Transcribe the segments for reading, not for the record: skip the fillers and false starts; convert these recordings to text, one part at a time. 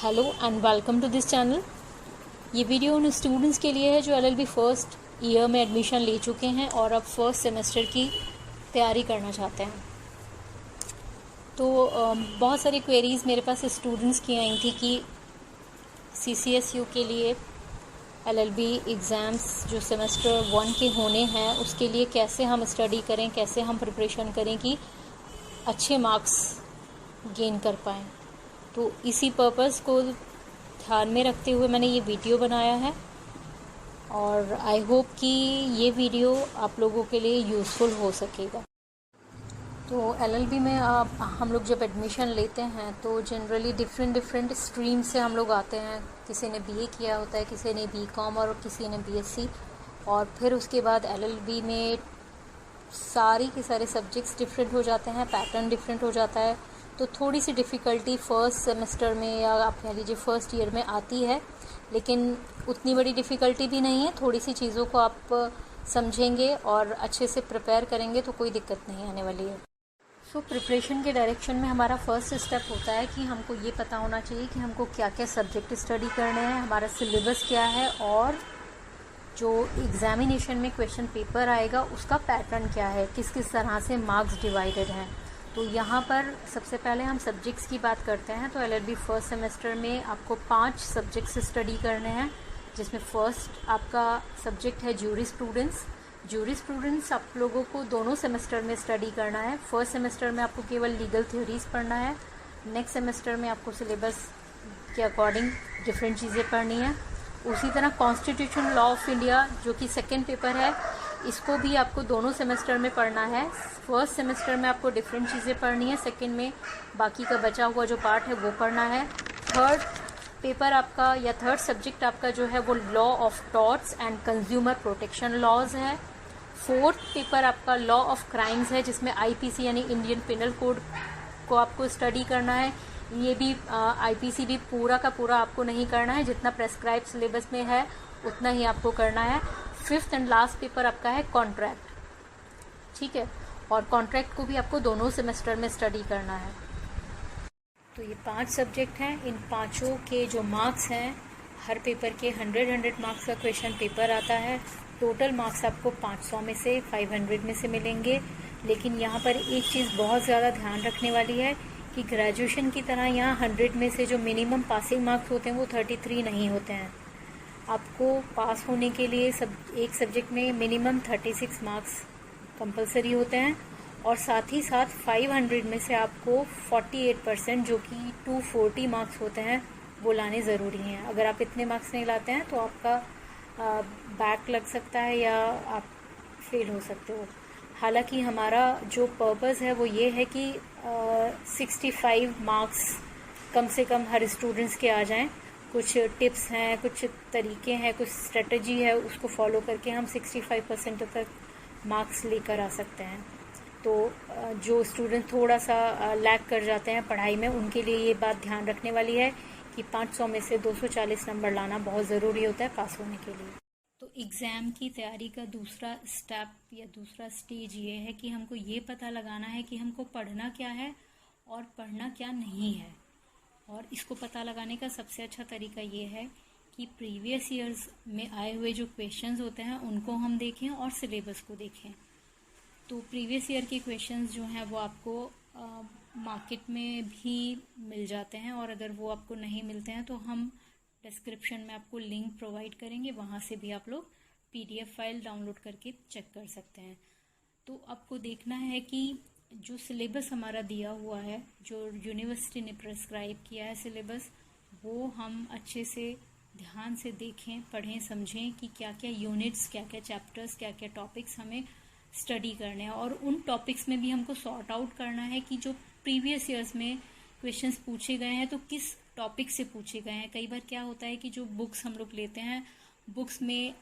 Hello and welcome to this channel. ये video उन students के लिए है जो एलएलबी फर्स्ट ईयर में एडमिशन ले चुके हैं और अब फर्स्ट सेमेस्टर की तैयारी करना चाहते हैं। तो बहुत सारी क्वेरीज़ मेरे पास स्टूडेंट्स की आई थी कि सीसीएसयू के लिए एलएलबी एग्ज़ाम्स जो सेमेस्टर 1 के होने हैं उसके लिए कैसे हम स्टडी करें, कैसे हम प्रिपरेशन करें कि अच्छे मार्क्स गेन कर पाएँ। तो इसी पर्पज़ को ध्यान में रखते हुए मैंने ये वीडियो बनाया है और आई होप कि ये वीडियो आप लोगों के लिए यूज़फुल हो सकेगा। तो एलएलबी में हम लोग जब एडमिशन लेते हैं तो जनरली डिफरेंट स्ट्रीम से हम लोग आते हैं। किसी ने बीए किया होता है, किसी ने बीकॉम और किसी ने बीएससी, और फिर उसके बाद एलएलबी में सारी के सारे सब्जेक्ट्स डिफरेंट हो जाते हैं, पैटर्न डिफरेंट हो जाता है। तो थोड़ी सी डिफ़िकल्टी फ़र्स्ट सेमेस्टर में या आप कह लीजिए फ़र्स्ट ईयर में आती है, लेकिन उतनी बड़ी डिफ़िकल्टी भी नहीं है। थोड़ी सी चीज़ों को आप समझेंगे और अच्छे से प्रिपेयर करेंगे तो कोई दिक्कत नहीं आने वाली है। सो प्रिपरेशन के डायरेक्शन में हमारा फर्स्ट स्टेप होता है कि हमको ये पता होना चाहिए कि हमको क्या क्या सब्जेक्ट स्टडी करने हैं, हमारा सिलेबस क्या है और जो एग्ज़ामिनेशन में क्वेश्चन पेपर आएगा उसका पैटर्न क्या है, किस किस तरह से मार्क्स डिवाइडेड हैं। तो यहाँ पर सबसे पहले हम सब्जेक्ट्स की बात करते हैं। तो एलएलबी फर्स्ट सेमेस्टर में आपको 5 सब्जेक्ट्स स्टडी करने हैं, जिसमें फ़र्स्ट आपका सब्जेक्ट है जूरी स्टूडेंट्स आप लोगों को दोनों सेमेस्टर में स्टडी करना है। फर्स्ट सेमेस्टर में आपको केवल लीगल थ्योरीज पढ़ना है, नेक्स्ट सेमेस्टर में आपको सिलेबस के अकॉर्डिंग डिफरेंट चीज़ें पढ़नी है। उसी तरह कॉन्स्टिट्यूशन लॉ ऑफ इंडिया जो कि सेकेंड पेपर है, इसको भी आपको दोनों सेमेस्टर में पढ़ना है। फर्स्ट सेमेस्टर में आपको डिफरेंट चीज़ें पढ़नी है, सेकेंड में बाकी का बचा हुआ जो पार्ट है वो पढ़ना है। थर्ड पेपर आपका या थर्ड सब्जेक्ट आपका जो है वो law of torts and consumer protection laws है। फोर्थ पेपर आपका लॉ ऑफ क्राइम्स है, जिसमें आईपीसी यानी इंडियन पिनल कोड को आपको स्टडी करना है। ये भी आईपीसी भी पूरा का पूरा आपको नहीं करना है, जितना प्रेस्क्राइब सिलेबस में है उतना ही आपको करना है। फिफ्थ एंड लास्ट पेपर आपका है कॉन्ट्रैक्ट, ठीक है, और कॉन्ट्रैक्ट को भी आपको दोनों सेमेस्टर में स्टडी करना है। तो ये 5 सब्जेक्ट हैं, इन पांचों के जो मार्क्स हैं हर पेपर के 100 मार्क्स का क्वेश्चन पेपर आता है। टोटल मार्क्स आपको 500 में से 500 में से मिलेंगे। लेकिन यहाँ पर एक चीज़ बहुत ज़्यादा ध्यान रखने वाली है कि ग्रेजुएशन की तरह यहाँ 100 में से जो मिनिमम पासिंग मार्क्स होते हैं वो 33 नहीं होते हैं। आपको पास होने के लिए एक सब्जेक्ट में मिनिमम 36 मार्क्स कंपलसरी होते हैं, और साथ ही साथ 500 में से आपको 48% जो कि 240 मार्क्स होते हैं वो लाने ज़रूरी हैं। अगर आप इतने मार्क्स नहीं लाते हैं तो आपका बैक लग सकता है या आप फेल हो सकते हो। हालांकि हमारा जो पर्पज़ है वो ये है कि 65 मार्क्स कम से कम हर स्टूडेंट्स के आ जाएं। कुछ टिप्स हैं, कुछ तरीके हैं, कुछ स्ट्रेटजी है, उसको फॉलो करके हम 65% तक मार्क्स लेकर आ सकते हैं। तो जो स्टूडेंट थोड़ा सा लैग कर जाते हैं पढ़ाई में, उनके लिए ये बात ध्यान रखने वाली है कि 500 में से 240 नंबर लाना बहुत ज़रूरी होता है पास होने के लिए। तो एग्ज़ाम की तैयारी का दूसरा स्टेप या दूसरा स्टेज ये है कि हमको ये पता लगाना है कि हमको पढ़ना क्या है और पढ़ना क्या नहीं है। और इसको पता लगाने का सबसे अच्छा तरीका ये है कि प्रीवियस ईयर्स में आए हुए जो क्वेश्चंस होते हैं उनको हम देखें और सिलेबस को देखें। तो प्रीवियस ईयर के क्वेश्चंस जो हैं वो आपको मार्केट में भी मिल जाते हैं, और अगर वो आपको नहीं मिलते हैं तो हम डिस्क्रिप्शन में आपको लिंक प्रोवाइड करेंगे, वहाँ से भी आप लोग पीडीएफ फाइल डाउनलोड करके चेक कर सकते हैं। तो आपको देखना है कि जो सिलेबस हमारा दिया हुआ है, जो यूनिवर्सिटी ने प्रेस्क्राइब किया है सिलेबस, वो हम अच्छे से ध्यान से देखें, पढ़ें, समझें कि क्या क्या यूनिट्स, क्या क्या चैप्टर्स, क्या क्या टॉपिक्स हमें स्टडी करने हैं। और उन टॉपिक्स में भी हमको सॉर्ट आउट करना है कि जो प्रीवियस ईयर्स में क्वेश्चंस पूछे गए हैं तो किस टॉपिक से पूछे गए हैं। कई बार क्या होता है कि जो बुक्स हम लोग लेते हैं, बुक्स में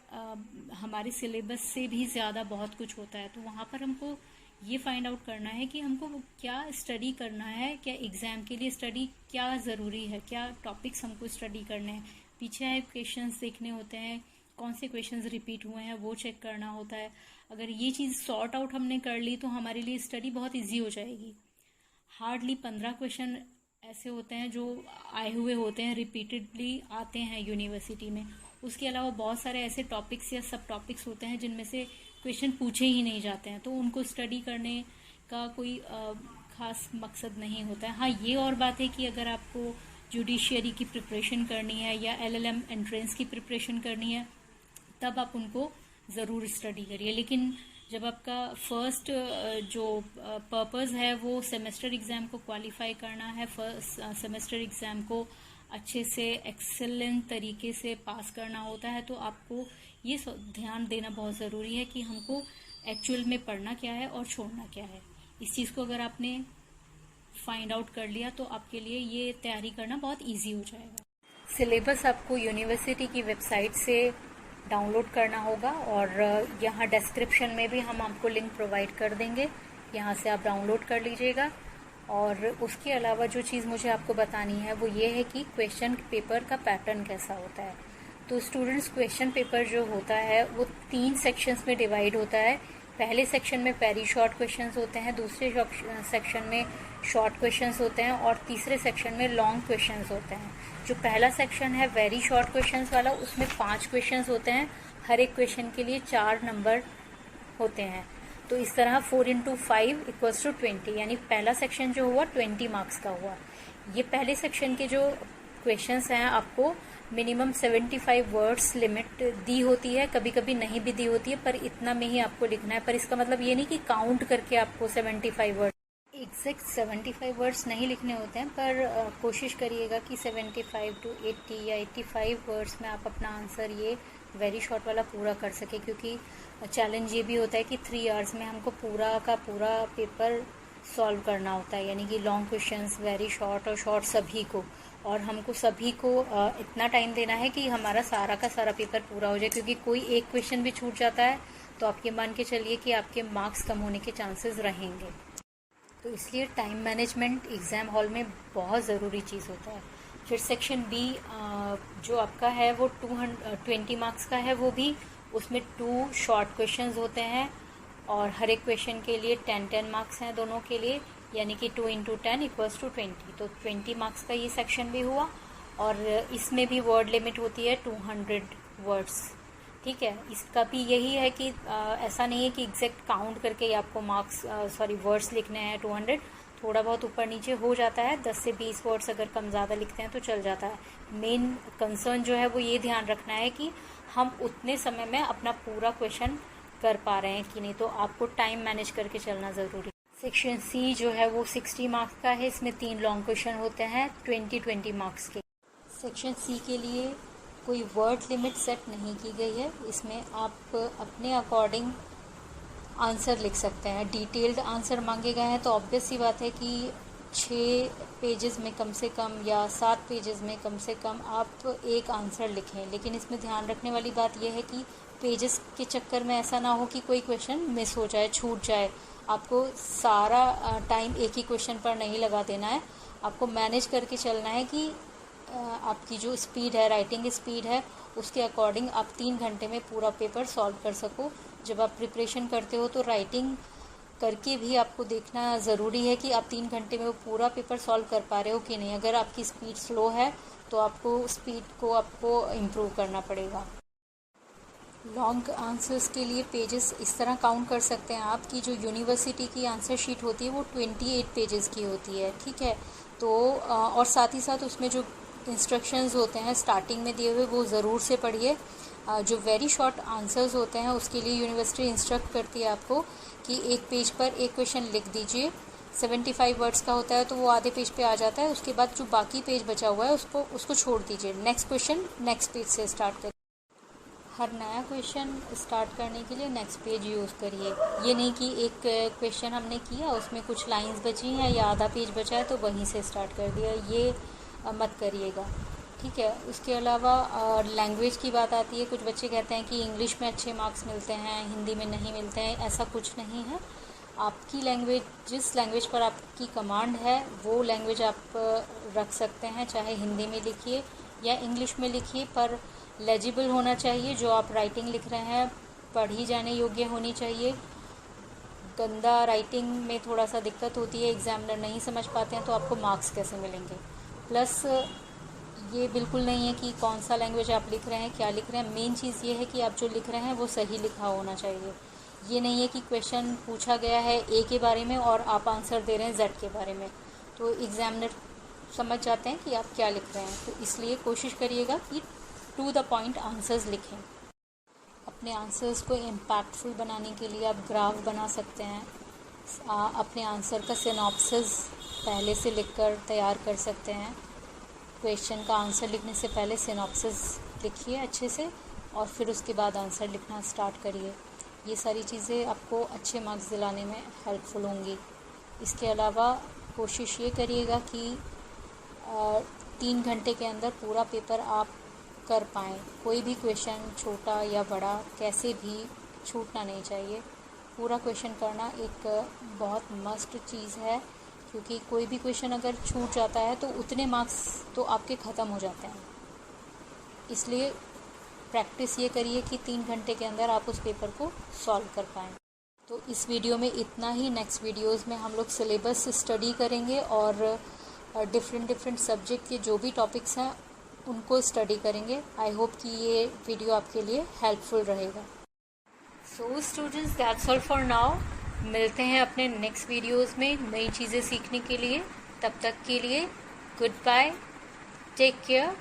हमारे सिलेबस से भी ज़्यादा बहुत कुछ होता है। तो वहाँ पर हमको ये फाइंड आउट करना है कि हमको क्या स्टडी करना है, क्या एग्ज़ाम के लिए स्टडी क्या ज़रूरी है, क्या टॉपिक्स हमको स्टडी करने हैं। पीछे आए क्वेश्चंस देखने होते हैं, कौन से क्वेश्चंस रिपीट हुए हैं वो चेक करना होता है। अगर ये चीज़ सॉर्ट आउट हमने कर ली तो हमारे लिए स्टडी बहुत ईजी हो जाएगी। हार्डली 15 क्वेश्चन ऐसे होते हैं जो आए हुए होते हैं, रिपीटेडली आते हैं यूनिवर्सिटी में। उसके अलावा बहुत सारे ऐसे टॉपिक्स या सब टॉपिक्स होते हैं जिनमें से क्वेश्चन पूछे ही नहीं जाते हैं, तो उनको स्टडी करने का कोई खास मकसद नहीं होता है। हाँ, ये और बात है कि अगर आपको जुडिशियरी की प्रिपरेशन करनी है या LLM एंट्रेंस की प्रिपरेशन करनी है तब आप उनको ज़रूर स्टडी करिए। लेकिन जब आपका फर्स्ट जो पर्पस है वो सेमेस्टर एग्ज़ाम को क्वालिफाई करना है, फर्स्ट सेमेस्टर एग्ज़ाम को अच्छे से एक्सेलेंट तरीके से पास करना होता है, तो आपको ये ध्यान देना बहुत ज़रूरी है कि हमको एक्चुअल में पढ़ना क्या है और छोड़ना क्या है। इस चीज़ को अगर आपने फाइंड आउट कर लिया तो आपके लिए ये तैयारी करना बहुत ईजी हो जाएगा। सिलेबस आपको यूनिवर्सिटी की वेबसाइट से डाउनलोड करना होगा और यहाँ डिस्क्रिप्शन में भी हम आपको लिंक प्रोवाइड कर देंगे, यहाँ से आप डाउनलोड कर लीजिएगा। और उसके अलावा जो चीज़ मुझे आपको बतानी है वो ये है कि क्वेश्चन पेपर का पैटर्न कैसा होता है। तो स्टूडेंट्स, क्वेश्चन पेपर जो होता है वो 3 सेक्शंस में डिवाइड होता है। पहले सेक्शन में वेरी शॉर्ट क्वेश्चंस होते हैं, दूसरे सेक्शन में शॉर्ट क्वेश्चंस होते हैं और तीसरे सेक्शन में लॉन्ग क्वेश्चंस होते हैं। जो पहला सेक्शन है वेरी शॉर्ट क्वेश्चंस वाला, उसमें 5 क्वेश्चंस होते हैं, हर एक क्वेश्चन के लिए 4 नंबर होते हैं। तो इस तरह 4 × 5 = 20, यानी पहला सेक्शन जो हुआ 20 मार्क्स का हुआ। ये पहले सेक्शन के जो क्वेश्चंस हैं आपको मिनिमम 75 वर्ड्स लिमिट दी होती है, कभी कभी नहीं भी दी होती है, पर इतना में ही आपको लिखना है। पर इसका मतलब ये नहीं कि काउंट करके आपको 75 वर्ड एग्जैक्ट 75 वर्ड्स नहीं लिखने होते हैं, पर कोशिश करिएगा कि 75 to 80 या 85 वर्ड्स में आप अपना आंसर ये वेरी शॉर्ट वाला पूरा कर सके। क्योंकि चैलेंज ये भी होता है कि 3 आवर्स में हमको पूरा का पूरा पेपर सॉल्व करना होता है, यानी कि लॉन्ग क्वेश्चंस, वेरी शॉर्ट और शॉर्ट सभी को, और हमको सभी को इतना टाइम देना है कि हमारा सारा का सारा पेपर पूरा हो जाए। क्योंकि कोई एक क्वेश्चन भी छूट जाता है तो आप ये मान के चलिए कि आपके मार्क्स कम होने के चांसेस रहेंगे। तो इसलिए टाइम मैनेजमेंट एग्ज़ाम हॉल में बहुत ज़रूरी चीज़ होता है। फिर सेक्शन बी जो आपका है वो 20 मार्क्स का है, वो भी उसमें 2 शॉर्ट क्वेश्चंस होते हैं और हर एक क्वेश्चन के लिए 10 मार्क्स हैं दोनों के लिए, यानी कि 2 × 10 = 20। तो 20 मार्क्स का ये सेक्शन भी हुआ और इसमें भी वर्ड लिमिट होती है 200 वर्ड्स। ठीक है, इसका भी यही है कि ऐसा नहीं है कि एग्जैक्ट काउंट करके आपको वर्ड्स लिखने हैं 200, थोड़ा बहुत ऊपर नीचे हो जाता है, 10 से 20 वर्ड्स अगर कम ज़्यादा लिखते हैं तो चल जाता है। मेन कंसर्न जो है वो ये ध्यान रखना है कि हम उतने समय में अपना पूरा क्वेश्चन कर पा रहे हैं कि नहीं, तो आपको टाइम मैनेज करके चलना ज़रूरी है। सेक्शन सी जो है वो 60 मार्क्स का है, इसमें 3 लॉन्ग क्वेश्चन होते हैं 20 मार्क्स के। सेक्शन सी के लिए कोई वर्ड लिमिट सेट नहीं की गई है, इसमें आप अपने अकॉर्डिंग आंसर लिख सकते हैं। डिटेल्ड आंसर मांगे गए हैं तो ऑब्वियस सी बात है कि 6 पेजेस में कम से कम या 7 पेजेस में कम से कम आप एक आंसर लिखें। लेकिन इसमें ध्यान रखने वाली बात यह है कि पेजेस के चक्कर में ऐसा ना हो कि कोई क्वेश्चन मिस हो जाए, छूट जाए। आपको सारा टाइम एक ही क्वेश्चन पर नहीं लगा देना है, आपको मैनेज करके चलना है कि आपकी जो स्पीड है, राइटिंग स्पीड है, उसके अकॉर्डिंग आप 3 घंटे में पूरा पेपर सॉल्व कर सको। जब आप प्रिपरेशन करते हो तो राइटिंग करके भी आपको देखना ज़रूरी है कि आप 3 घंटे में वो पूरा पेपर सॉल्व कर पा रहे हो कि नहीं। अगर आपकी स्पीड स्लो है तो आपको स्पीड को इम्प्रूव करना पड़ेगा। लॉन्ग आंसर्स के लिए पेजेस इस तरह काउंट कर सकते हैं आप कि जो यूनिवर्सिटी की आंसर शीट होती है वो 28 पेजेस की होती है। ठीक है, तो और साथ ही साथ उसमें जो इंस्ट्रक्शंस होते हैं स्टार्टिंग में दिए हुए वो ज़रूर से पढ़िए। जो वेरी शॉर्ट आंसर्स होते हैं उसके लिए यूनिवर्सिटी इंस्ट्रक्ट करती है आपको कि एक पेज पर एक क्वेश्चन लिख दीजिए। 75 वर्ड्स का होता है तो वो आधे पेज पे आ जाता है, उसके बाद जो बाकी पेज बचा हुआ है उसको छोड़ दीजिए। नेक्स्ट क्वेश्चन नेक्स्ट पेज से स्टार्ट करिए। हर नया क्वेश्चन स्टार्ट करने के लिए नेक्स्ट पेज यूज़ करिए। ये नहीं कि एक क्वेश्चन हमने किया उसमें कुछ लाइंस बची हैं या आधा पेज बचा है तो वहीं से स्टार्ट कर दिया, ये मत करिएगा। ठीक है, उसके अलावा लैंग्वेज की बात आती है। कुछ बच्चे कहते हैं कि इंग्लिश में अच्छे मार्क्स मिलते हैं, हिंदी में नहीं मिलते हैं। ऐसा कुछ नहीं है। आपकी लैंग्वेज, जिस लैंग्वेज पर आपकी कमांड है वो लैंग्वेज आप रख सकते हैं, चाहे हिंदी में लिखिए या इंग्लिश में लिखिए, पर लेजिबल होना चाहिए। जो आप राइटिंग लिख रहे हैं पढ़ी जाने योग्य होनी चाहिए। गंदा राइटिंग में थोड़ा सा दिक्कत होती है, एग्जामिनर नहीं समझ पाते हैं, तो आपको मार्क्स कैसे मिलेंगे। प्लस ये बिल्कुल नहीं है कि कौन सा लैंग्वेज आप लिख रहे हैं, क्या लिख रहे हैं। मेन चीज़ ये है कि आप जो लिख रहे हैं वो सही लिखा होना चाहिए। ये नहीं है कि क्वेश्चन पूछा गया है ए के बारे में और आप आंसर दे रहे हैं जेड के बारे में, तो एग्जामिनर समझ जाते हैं कि आप क्या लिख रहे हैं। तो इसलिए कोशिश करिएगा कि टू द पॉइंट आंसर्स लिखें। अपने आंसर्स को इम्पैक्टफुल बनाने के लिए आप ग्राफ बना सकते हैं। अपने आंसर का सिनॉप्सिस पहले से लिखकर तैयार कर सकते हैं। क्वेश्चन का आंसर लिखने से पहले सिनॉप्सिस लिखिए अच्छे से और फिर उसके बाद आंसर लिखना स्टार्ट करिए। ये सारी चीज़ें आपको अच्छे मार्क्स दिलाने में हेल्पफुल होंगी। इसके अलावा कोशिश ये करिएगा कि 3 घंटे के अंदर पूरा पेपर आप कर पाएँ। कोई भी क्वेश्चन छोटा या बड़ा कैसे भी छूटना नहीं चाहिए। पूरा क्वेश्चन करना एक बहुत मस्ट चीज़ है, क्योंकि कोई भी क्वेश्चन अगर छूट जाता है तो उतने मार्क्स तो आपके ख़त्म हो जाते हैं। इसलिए प्रैक्टिस ये करिए कि 3 घंटे के अंदर आप उस पेपर को सॉल्व कर पाएँ। तो इस वीडियो में इतना ही। नेक्स्ट वीडियोज़ में हम लोग सिलेबस स्टडी करेंगे और डिफरेंट सब्जेक्ट के जो भी टॉपिक्स हैं उनको स्टडी करेंगे। आई होप कि ये वीडियो आपके लिए हेल्पफुल रहेगा। So students, that's all for now. मिलते हैं अपने नेक्स्ट वीडियोज़ में नई चीज़ें सीखने के लिए। तब तक के लिए गुड बाय, टेक केयर।